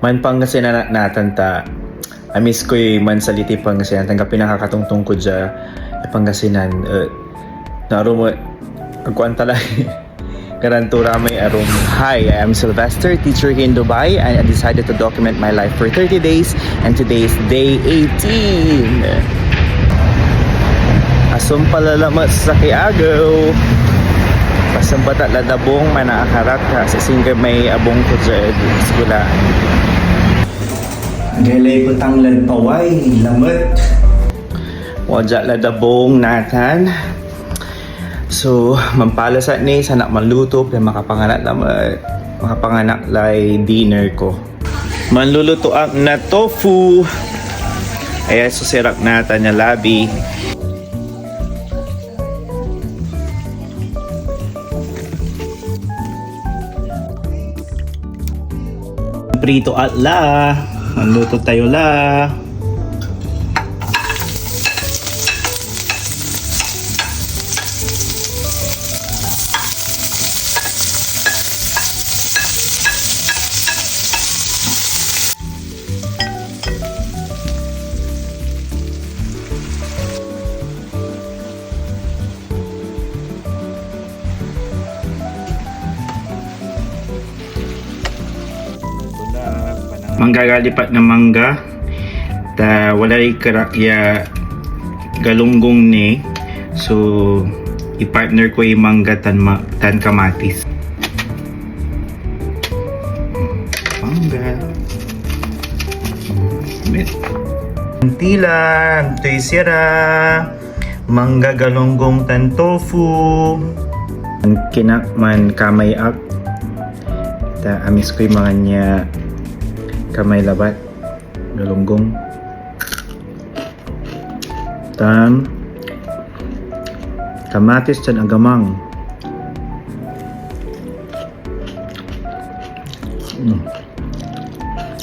Man Pangasinan natin ta. I miss ko yung man saliti Pangasinan. Tangga pinakakatungtong ko dyan. Pangasinan. Naroon mo. Agkuan talay. Karantura may arum. Hi, I am Sylvester, teacher here in Dubai, and I decided to document my life for 30 days, and today is day 18. Asum palalamat sa Quiago. Pasambata ladabong manakarak ka sa singa may abong ko dyan skula. Galay ko tanglad paway, lamot. Wajak ladabong natan. So, mampalasan ni sana maluto kaya makapanganak lay dinner ko. Manluluto ang na tofu. Ay susirak natin na labi. Prito at la. Manluto tayo la. Manggagalipat na mangga ta wala ya galunggong ni, so i-partner ko yung mangga tan kamatis. Mangga tilang tuy sira mangga galunggong tan tofu kinakman kamay ak ta amis ko yung mga niya kamay labat galunggong tan kamatis dan agamang.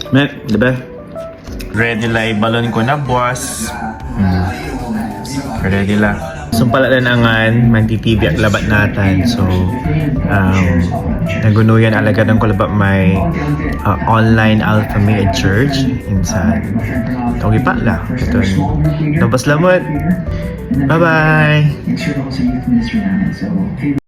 Mek, diba? Ready lay balon ko na buwas. Ready la. So pala angan mantitibyak labat natin. So nagunuyan alagad ng kulabat may online Alpha Male Church insan. Togi pa la. Ito. Nabas lamot. Bye bye.